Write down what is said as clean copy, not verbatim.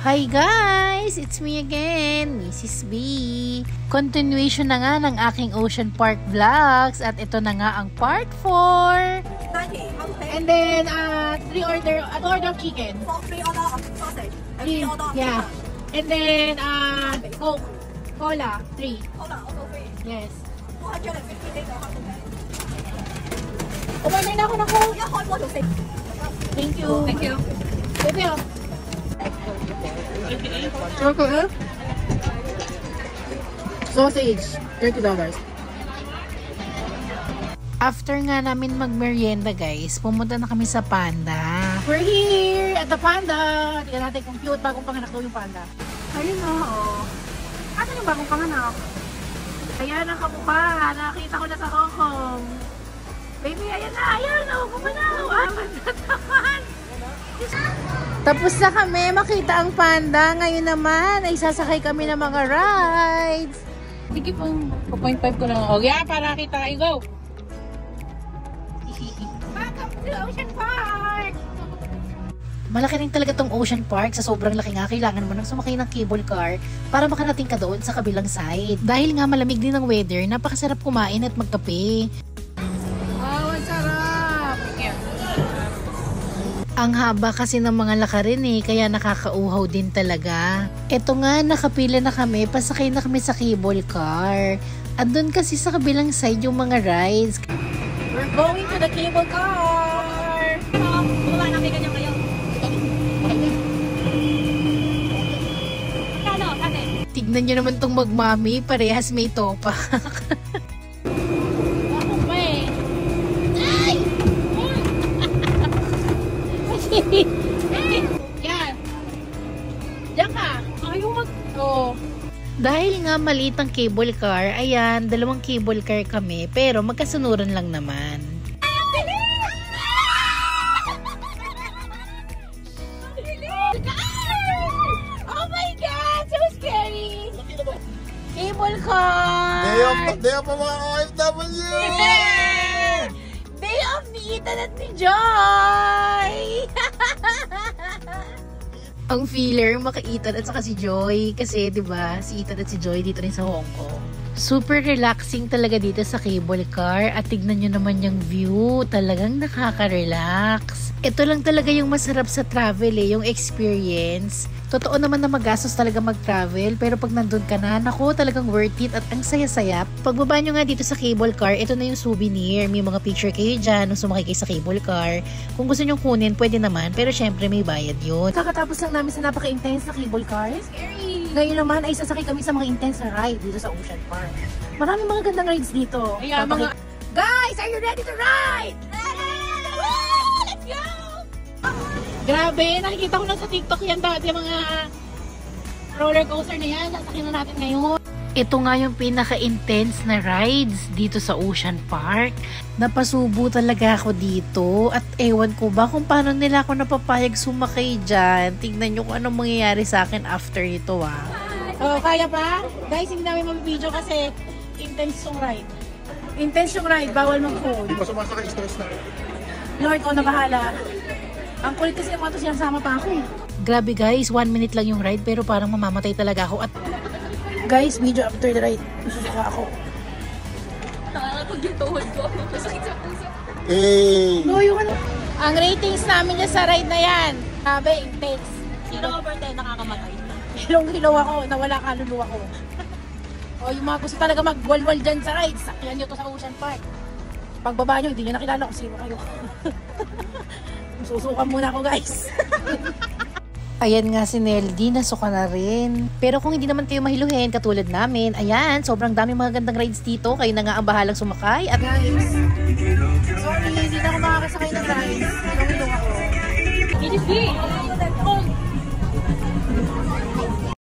Hi guys! It's me again, Mrs. B. Continuation na nga ng aking Ocean Park vlogs at ito na nga ang part 4. And then, 3 order of chicken. 3 order of sausage. And 3 order of yeah. And then, Coke. Cola, 3. Cola, also 3. Yes. 250 days or how to pay? Umorder na ako ng Coke. Yeah, hot water, 6. Thank you. Thank you. Bebe, oh. Chocolate. Sausage, $30. After nga namin magmerienda guys, pumunta na kami sa Panda. We're here at the Panda. Tingnan natin kung cute bagong panganak daw yung Panda. Ayun o. Ano yung bagong panganak? Ayan ang kamukha. Nakita ko na sa Hong Kong. Baby, ayan na. Ayan o. Kumanaw. Aman na naman. Tapos na kami makita ang Panda. Ngayon naman ay sasakay kami ng mga rides. Sige po. 2.5 ko lang. O yeah, para kita. Go! Welcome to Ocean Park! Malaki rin talaga tong Ocean Park. Sa sobrang laki nga, kailangan mo nang sumakay ng cable car para makarating ka doon sa kabilang side. Dahil nga malamig din ang weather, napakasarap kumain at magkape. Wow, ang sarap! Ang haba kasi ng mga lakarin kaya nakakauhaw din talaga. Eto nga, nakapila na kami, pasakay na kami sa cable car. At doon kasi sa kabilang side yung mga rides. We're going to the cable car! Bumaba namin ganyan ngayon. Ano, ate? Tignan nyo naman tong magmami, parehas may topa. Ako pa eh. Ay! Yan. Diyan ka. Ayaw mag... Oo. Dahil nga maliit ang cable car, ayan, 2 cable car kami, pero magkasunuran lang naman. Oh my God! So scary! Cable car! Day off mga OFW! Day off ni Ethan at ni Joy! Ang feeler, maka-Ethan at saka si Joy. Kasi, di ba si Ethan at si Joy dito rin sa Hong Kong. Super relaxing talaga dito sa cable car. At tignan nyo naman yung view. Talagang nakaka-relax. Ito lang talaga yung masarap sa travel yung experience. Totoo naman na magastos talaga mag-travel. Pero pag nandun ka na, naku, talagang worth it at ang saya-saya. Pagbaba nyo nga dito sa cable car, ito na yung souvenir. May mga picture kayo dyan nung sumakay kayo sa cable car. Kung gusto nyo kunin, pwede naman. Pero syempre may bayad yun. Kakatapos lang namin sa napaka-intense na cable car. Scary! Ngayon naman ay sasakay kami sa mga intense na ride dito sa Ocean Park. Maraming mga gandang rides dito. Ayan, mga... Guys, are you ready to ride? Let's go! Grabe, nakikita ko lang sa TikTok yan dati mga roller coaster na yan. Sasakyan na natin ngayon. Ito nga yung pinaka-intense na rides dito sa Ocean Park. Napasubo talaga ako dito at ewan ko ba kung paano nila ako napapayag sumakay dyan. Tignan nyo kung anong mangyayari sa akin after ito Oh, kaya pa? Guys, hindi namin mag-video kasi intense yung ride. Intense yung ride, bawal mag-phone. Hindi pa sumasakay, stress na. Lord, ako na bahala. Ang kulit kasi yung mga sinasama pa ako. Grabe guys, 1 minute lang yung ride pero parang mamamatay talaga ako. At guys, video after the ride. Nasusuka ako. Nakakapag yung tuhod ko. Masakit sa puso. Hey! No, yung ano. Ang ratings namin niya sa ride na yan. Grabe, intense. 0 over 10 nakakamatay. Hilong-hilaw ako, nawala kaluluwa ko. O yung mga gusto talaga mag-walwal dyan sa rides, sakyan nyo to sa Ocean Park. Pagbaba nyo, hindi nyo nakilala kung sino kayo. Susukan muna ako guys. Ayan nga si Neldy, nasuka na rin. Pero kung hindi naman kayo mahiluhin katulad namin, ayan, sobrang dami mga gandang rides dito. Kayo na nga ang bahalang sumakay. At guys,